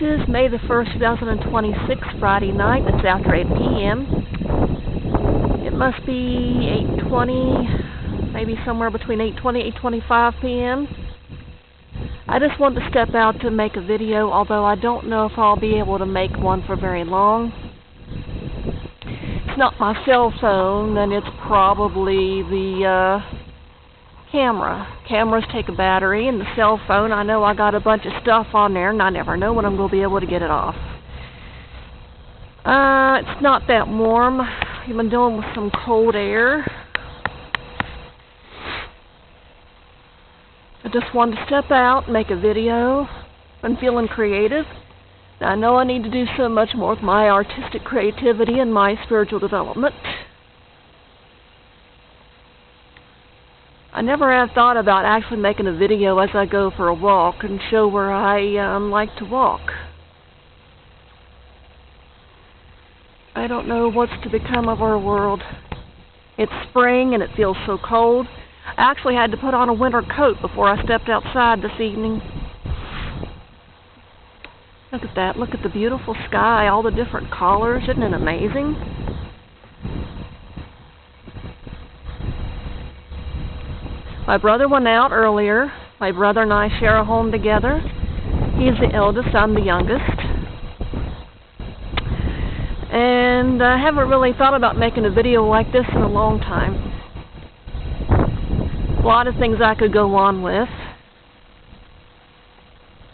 is May the 1st, 2026, Friday night. It's after 8 p.m. It must be 8:20, maybe somewhere between 8:20 8:25 p.m. I just wanted to step out to make a video, although I don't know if I'll be able to make one for very long. It's not my cell phone, then it's probably the camera. Cameras take a battery, and the cell phone, I know I got a bunch of stuff on there, and I never know when I'm going to be able to get it off. It's not that warm. I've been dealing with some cold air. I just wanted to step out, make a video. I'm feeling creative. Now, I know I need to do so much more with my artistic creativity and my spiritual development. I never have thought about actually making a video as I go for a walk and show where I like to walk. I don't know what's to become of our world. It's spring and it feels so cold. I actually had to put on a winter coat before I stepped outside this evening. Look at that. Look at the beautiful sky, all the different colors. Isn't it amazing? My brother went out earlier. My brother and I share a home together. He's the eldest, I'm the youngest. And I haven't really thought about making a video like this in a long time. A lot of things I could go on with.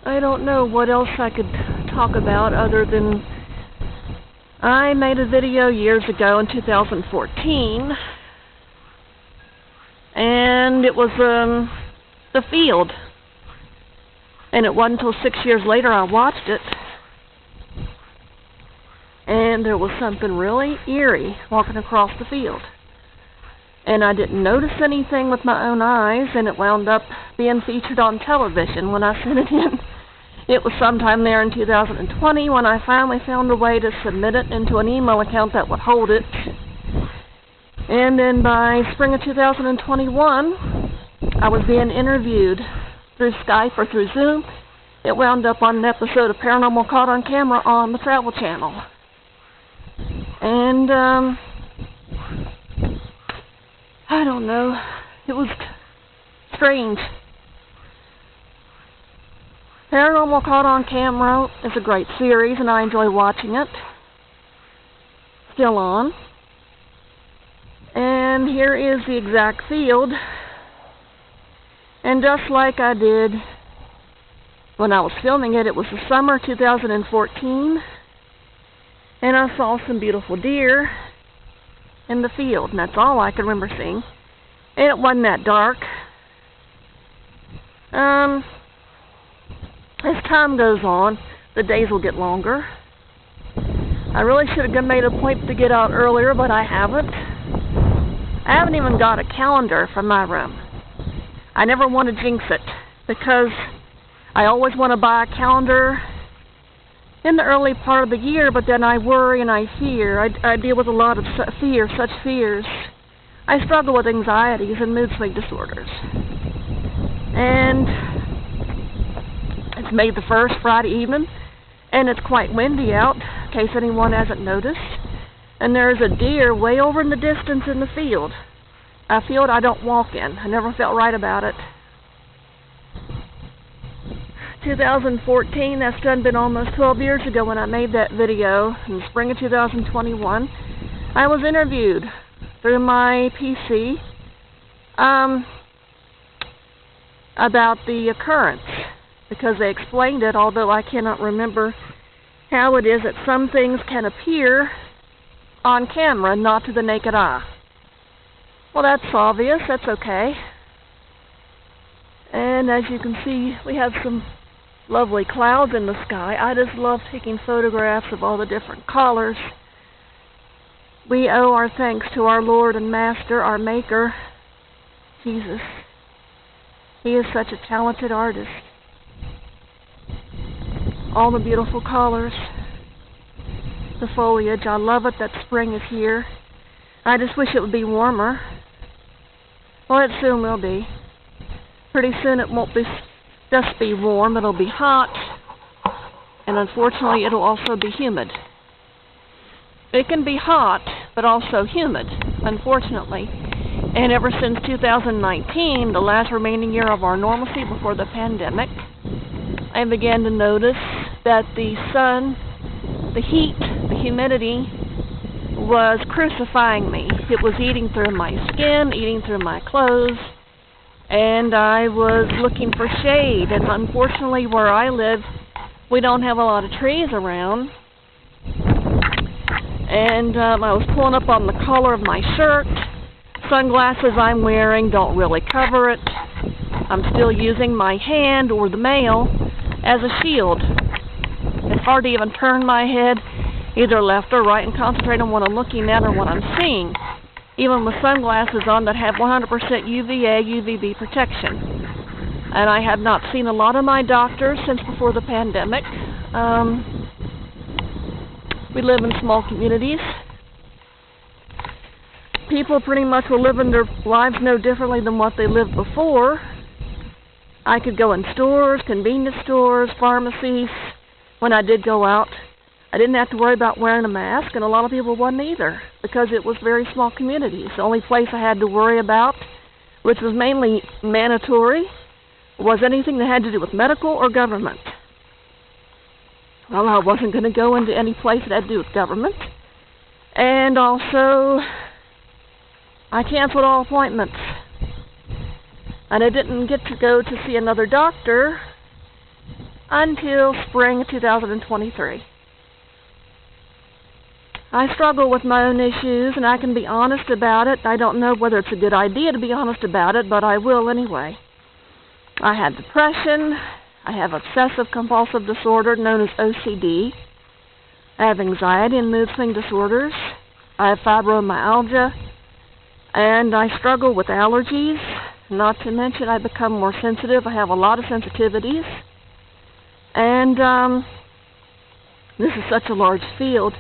I don't know what else I could talk about other than I made a video years ago in 2014. And it was the field. And it wasn't until 6 years later I watched it. And there was something really eerie walking across the field. And I didn't notice anything with my own eyes, and it wound up being featured on television when I sent it in. It was sometime there in 2020 when I finally found a way to submit it into an email account that would hold it. And then by spring of 2021, I was being interviewed through Skype or through Zoom. It wound up on an episode of Paranormal Caught on Camera on the Travel Channel. And, I don't know. It was strange. Paranormal Caught on Camera is a great series, and I enjoy watching it. Still on. And here is the exact field. And just like I did when I was filming it, it was the summer 2014. And I saw some beautiful deer in the field. And that's all I can remember seeing. And it wasn't that dark. As time goes on, the days will get longer. I really should have made a point to get out earlier, but I haven't. I haven't even got a calendar from my room. I never want to jinx it, because I always want to buy a calendar in the early part of the year, but then I worry and I fear. I deal with a lot of such fears. I struggle with anxieties and mood swing disorders. And it's May the 1st, Friday evening, and it's quite windy out, in case anyone hasn't noticed. And there's a deer way over in the distance in the field. A field I don't walk in. I never felt right about it. 2014, that's done been almost 12 years ago when I made that video. In the spring of 2021, I was interviewed through my PC about the occurrence, because they explained it, although I cannot remember how it is that some things can appear on camera, not to the naked eye. Well, that's obvious. That's okay. And as you can see, we have some lovely clouds in the sky. I just love taking photographs of all the different colors. We owe our thanks to our Lord and Master, our Maker, Jesus. He is such a talented artist. All the beautiful colors. The foliage, I love it that spring is here. I just wish it would be warmer. Well, it soon will be. Pretty soon it won't be just be warm, it'll be hot. And unfortunately, it'll also be humid. It can be hot, but also humid, unfortunately. And ever since 2019, the last remaining year of our normalcy before the pandemic, I began to notice that the sun, the heat, the humidity was crucifying me. It was eating through my skin, eating through my clothes, and I was looking for shade. And unfortunately, where I live, we don't have a lot of trees around. And I was pulling up on the collar of my shirt. Sunglasses I'm wearing don't really cover it. I'm still using my hand or the mail as a shield. It's hard to even turn my head either left or right and concentrate on what I'm looking at or what I'm seeing, even with sunglasses on that have 100% UVA, UVB protection. And I have not seen a lot of my doctors since before the pandemic. We live in small communities. People pretty much were living their lives no differently than what they lived before. I could go in stores, convenience stores, pharmacies. When I did go out, I didn't have to worry about wearing a mask, and a lot of people wouldn't either, because it was very small communities. The only place I had to worry about, which was mainly mandatory, was anything that had to do with medical or government. Well, I wasn't going to go into any place that had to do with government. And also, I canceled all appointments. And I didn't get to go to see another doctor until spring of 2023. I struggle with my own issues, and I can be honest about it. I don't know whether it's a good idea to be honest about it, but I will anyway. I had depression. I have obsessive-compulsive disorder known as OCD. I have anxiety and mood swing disorders. I have fibromyalgia. And I struggle with allergies. Not to mention I become more sensitive. I have a lot of sensitivities. And this is such a large field.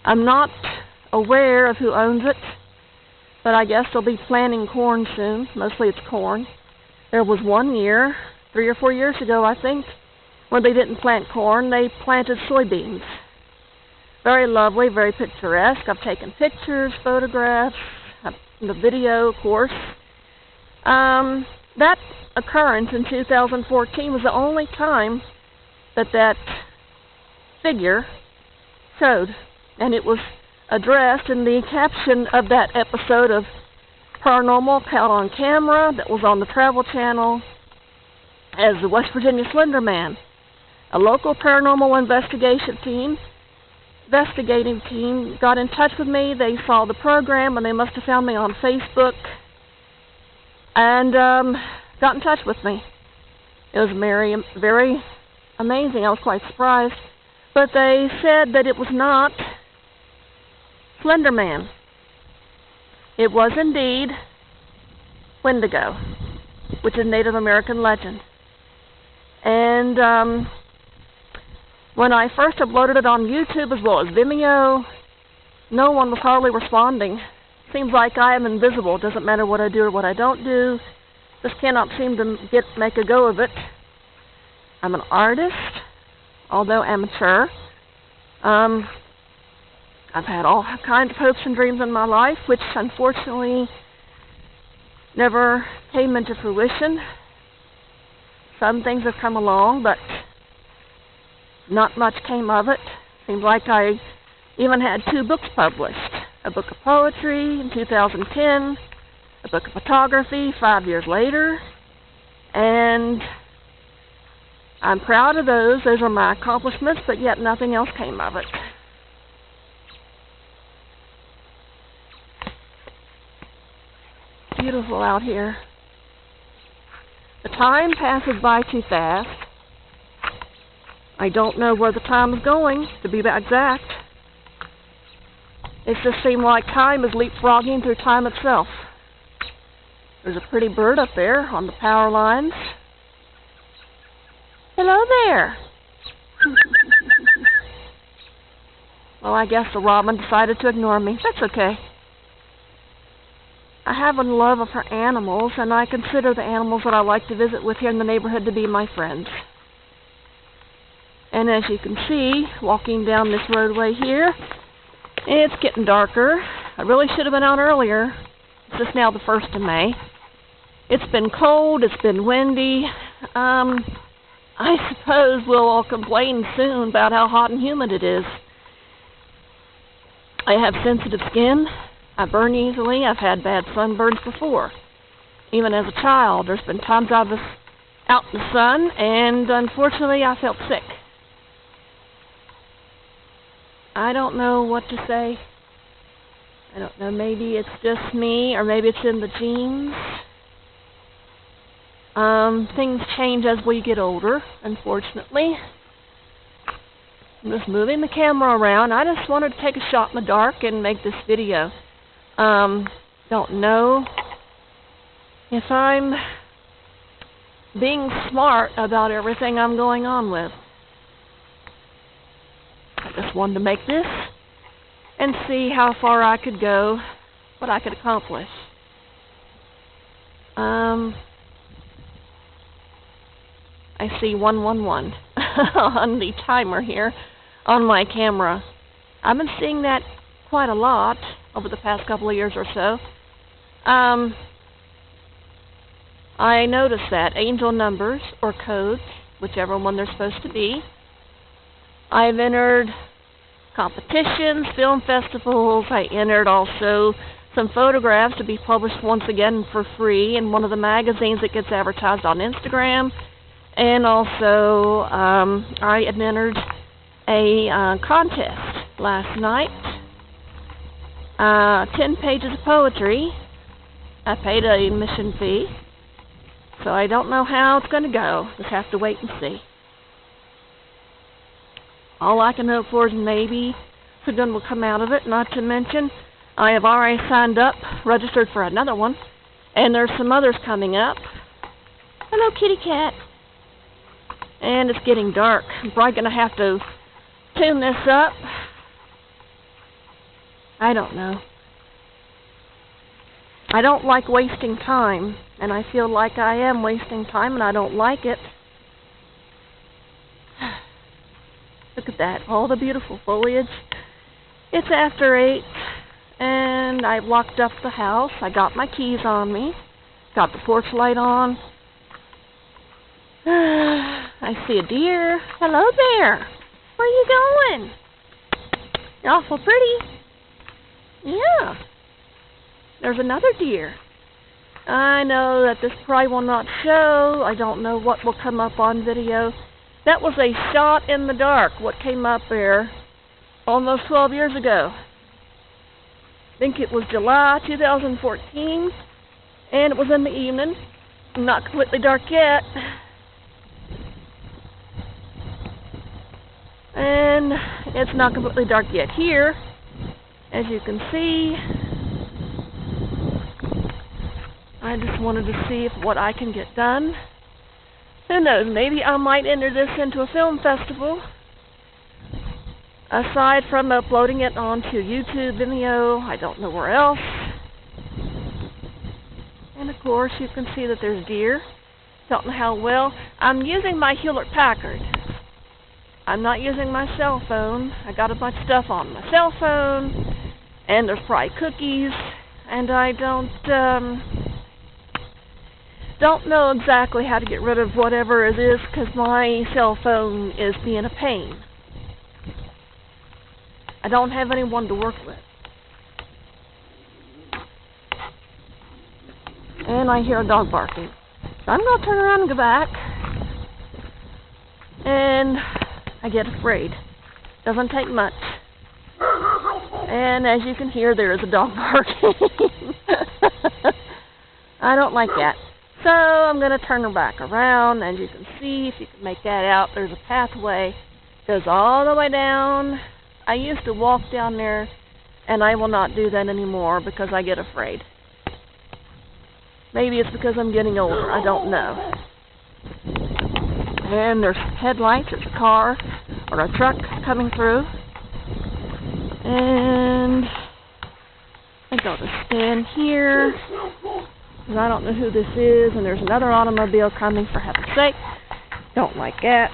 I'm not aware of who owns it, but I guess they'll be planting corn soon. Mostly it's corn. There was 1 year, 3 or 4 years ago, I think, when they didn't plant corn, they planted soybeans. Very lovely, very picturesque. I've taken pictures, photographs, the video, of course. That occurrence in 2014 was the only time that figure showed, and it was addressed in the caption of that episode of Paranormal Caught on Camera that was on the Travel Channel as the West Virginia Slender Man. A local paranormal investigating team got in touch with me. They saw the program, and they must have found me on Facebook and got in touch with me. It was very, very amazing. I was quite surprised. But they said that it was not Slender Man. It was indeed Wendigo, which is a Native American legend. And when I first uploaded it on YouTube as well as Vimeo, no one was hardly responding. Seems like I am invisible. It doesn't matter what I do or what I don't do. Just cannot seem to make a go of it. I'm an artist, although amateur. I've had all kinds of hopes and dreams in my life, which unfortunately never came into fruition. Some things have come along, but not much came of it. Seems like I even had 2 books published. A book of poetry in 2010, a book of photography 5 years later, and I'm proud of those. Those are my accomplishments, but yet nothing else came of it. Beautiful out here. The time passes by too fast. I don't know where the time is going, to be exact. It just seemed like time is leapfrogging through time itself. There's a pretty bird up there on the power lines. Hello there. Well, I guess the robin decided to ignore me. That's okay. I have a love for animals, and I consider the animals that I like to visit with here in the neighborhood to be my friends. And as you can see, walking down this roadway here, it's getting darker. I really should have been out earlier. It's just now the 1st of May. It's been cold, it's been windy. I suppose we'll all complain soon about how hot and humid it is. I have sensitive skin. I burn easily. I've had bad sunburns before. Even as a child, there's been times I was out in the sun, and unfortunately I felt sick. I don't know what to say. I don't know, maybe it's just me, or maybe it's in the genes. Things change as we get older, unfortunately. I'm just moving the camera around. I just wanted to take a shot in the dark and make this video. Don't know if I'm being smart about everything I'm going on with. I just wanted to make this and see how far I could go, what I could accomplish. I see 111 on the timer here on my camera. I've been seeing that quite a lot over the past couple of years or so. I noticed that angel numbers or codes, whichever one they're supposed to be. I've entered competitions, film festivals. I entered also some photographs to be published once again for free in one of the magazines that gets advertised on Instagram. And also, I had entered a contest last night. 10 pages of poetry. I paid a admission fee. So I don't know how it's going to go. Just have to wait and see. All I can hope for is maybe something will come out of it. Not to mention, I have already signed up, registered for another one. And there's some others coming up. Hello, kitty cat. And it's getting dark. I'm probably going to have to tune this up. I don't know. I don't like wasting time, and I feel like I am wasting time, and I don't like it. Look at that, all the beautiful foliage. It's after 8, and I've locked up the house. I got my keys on me, got the porch light on. I see a deer. Hello there. Where are you going? You're awful pretty. Yeah. There's another deer. I know that this probably will not show. I don't know what will come up on video. That was a shot in the dark, what came up there almost 12 years ago. I think it was July 2014, and it was in the evening. Not completely dark yet. And it's not completely dark yet here. As you can see, I just wanted to see what I can get done. Who knows, maybe I might enter this into a film festival. Aside from uploading it onto YouTube, Vimeo, I don't know where else. And of course, you can see that there's deer. Don't know how well. I'm using my Hewlett-Packard. I'm not using my cell phone. I got a bunch of stuff on my cell phone, and there's probably cookies, and I don't know exactly how to get rid of whatever it is because my cell phone is being a pain. I don't have anyone to work with. And I hear a dog barking. So I'm going to turn around and go back. And I get afraid. Doesn't take much. And as you can hear, there is a dog barking. I don't like that. So I'm going to turn her back around. As you can see, if you can make that out, there's a pathway. Goes all the way down. I used to walk down there, and I will not do that anymore because I get afraid. Maybe it's because I'm getting older. I don't know. And there's headlights. It's a car or a truck coming through. And I think I'll just stand here. And I don't know who this is. And there's another automobile coming, for heaven's sake. Don't like that.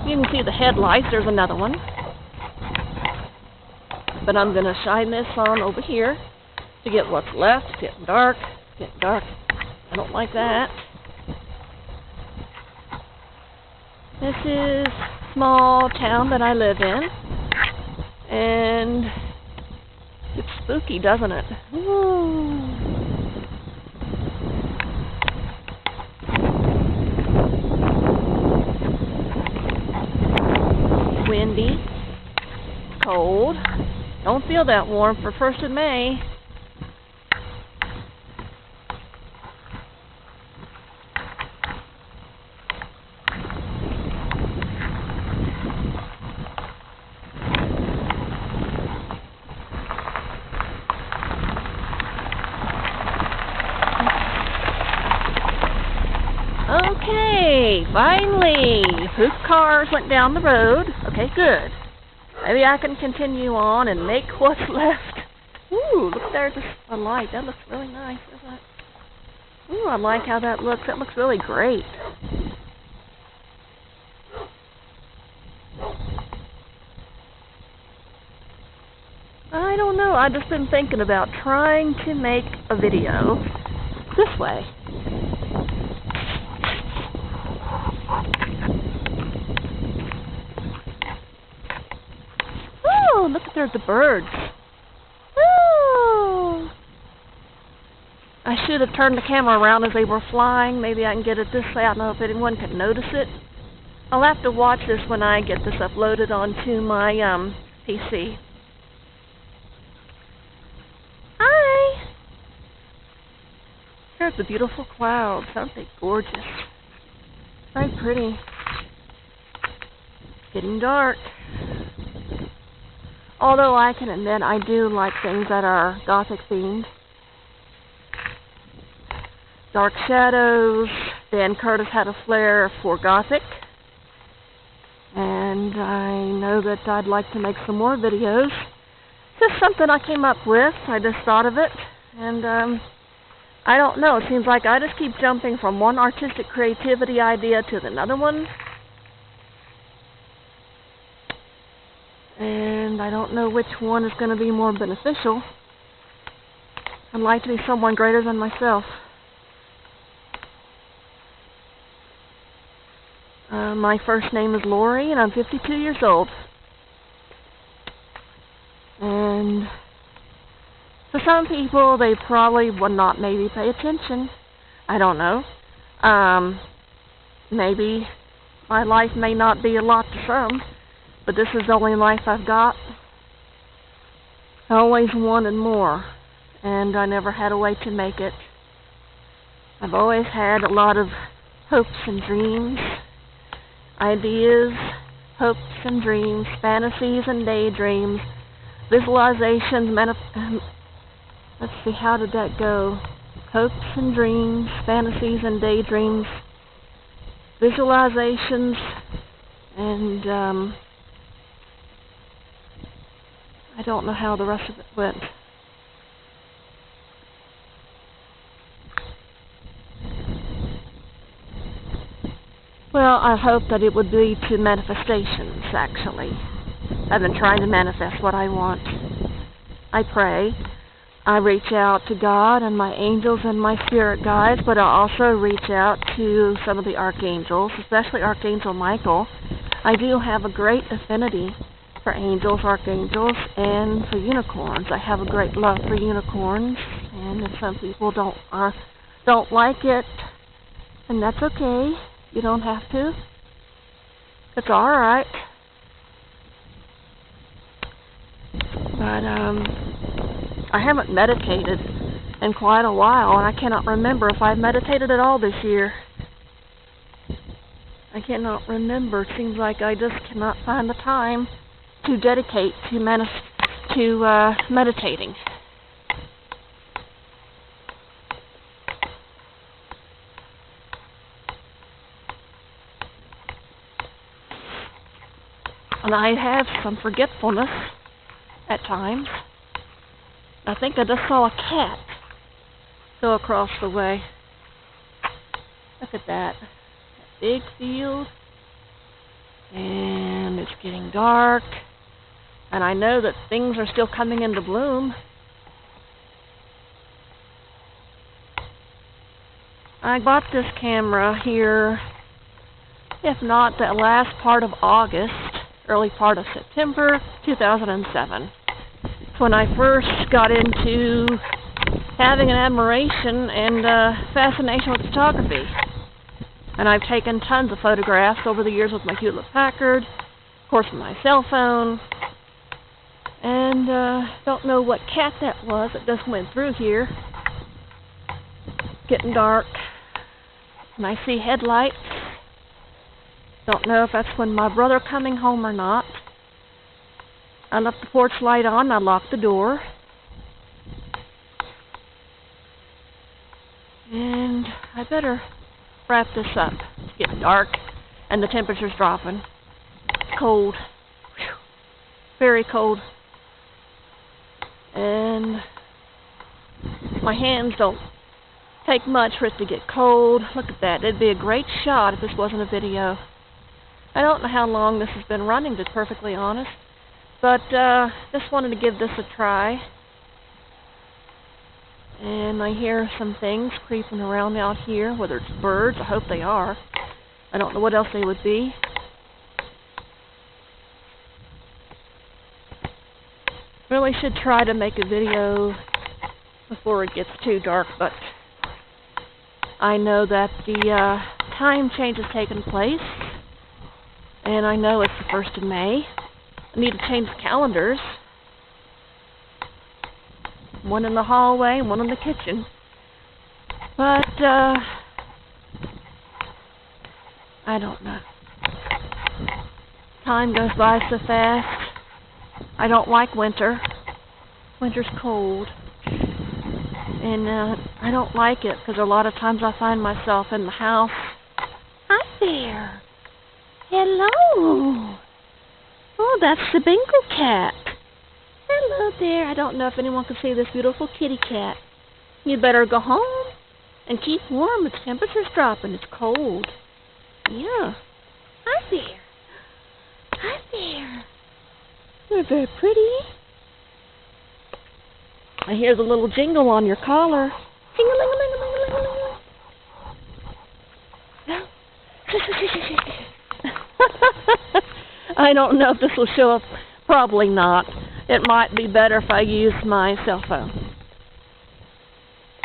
You can see the headlights. There's another one. But I'm going to shine this on over here to get what's left. It's getting dark. It's getting dark. I don't like that. This is a small town that I live in. And it's spooky, doesn't it? Ooh. Windy, cold. Don't feel that warm for 1st of May. Okay, finally, poop cars went down the road. Okay, good. Maybe I can continue on and make what's left. Ooh, look there, just a light. That looks really nice, doesn't it? Ooh, I like how that looks. That looks really great. I don't know. I've just been thinking about trying to make a video this way. Oh, look, there's the birds. Oh! I should have turned the camera around as they were flying. Maybe I can get it this way. I don't know if anyone can notice it. I'll have to watch this when I get this uploaded onto my PC. Hi! There's the beautiful clouds. Aren't they gorgeous? Very pretty. It's getting dark. Although I can admit I do like things that are Gothic themed. Dark shadows. Dan Curtis had a flair for Gothic. And I know that I'd like to make some more videos. Just something I came up with. I just thought of it. And I don't know. It seems like I just keep jumping from one artistic creativity idea to another one. And I don't know which one is going to be more beneficial. I'd like to be someone greater than myself. My first name is Lori, and I'm 52 years old. And for some people, they probably would not maybe pay attention. I don't know. Maybe my life may not be a lot to some. But this is the only life I've got. I always wanted more, and I never had a way to make it. I've always had a lot of hopes and dreams, ideas, hopes and dreams, fantasies and daydreams, visualizations, let's see, how did that go? Hopes and dreams, fantasies and daydreams, visualizations, and I don't know how the rest of it went. Well, I hope that it would lead to manifestations, actually. I've been trying to manifest what I want. I pray. I reach out to God and my angels and my spirit guides, but I also reach out to some of the archangels, especially Archangel Michael. I do have a great affinity for angels, archangels, and for unicorns. I have a great love for unicorns, and if some people don't like it, and that's okay. You don't have to. It's alright. But I haven't meditated in quite a while, and I cannot remember if I've meditated at all this year. I cannot remember. It seems like I just cannot find the time to dedicate to meditating. And I have some forgetfulness at times. I think I just saw a cat go across the way. Look at that. That big field. And getting dark, and I know that things are still coming into bloom. I bought this camera here, if not the last part of August, early part of September 2007. It's when I first got into having an admiration and fascination with photography. And I've taken tons of photographs over the years with my Hewlett-Packard, of course with my cell phone, and don't know what cat that was that just went through here. Getting dark, and I see headlights. Don't know if that's when my brother coming home or not. I left the porch light on, I locked the door. And I better wrap this up. It's getting dark, and the temperature's dropping. It's cold. Whew. Very cold. And my hands don't take much for it to get cold. Look at that. It'd be a great shot if this wasn't a video. I don't know how long this has been running, to be perfectly honest. But just wanted to give this a try. And I hear some things creeping around out here, whether it's birds. I hope they are. I don't know what else they would be. Really should try to make a video before it gets too dark, but I know that the time change has taken place, and I know it's the 1st of May. I need to change the calendars. One in the hallway, one in the kitchen. But, I don't know. Time goes by so fast. I don't like winter. Winter's cold. And, I don't like it, because a lot of times I find myself in the house. Hi there. Hello. Oh, that's the Bengal cat. Hello there. I don't know if anyone can see this beautiful kitty cat. You better go home and keep warm. The temperature's dropping. It's cold. Yeah. Hi there. Hi there. You're very pretty. I hear the little jingle on your collar. Jingle-ling-a-ling-a-ling-a-ling-a-ling. I don't know if this will show up. Probably not. It might be better if I use my cell phone.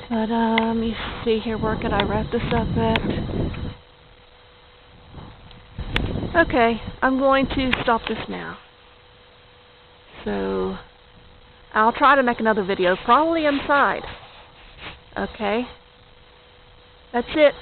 But let me see here. Where could I wrap this up at? Okay, I'm going to stop this now. So I'll try to make another video, probably inside. Okay? That's it.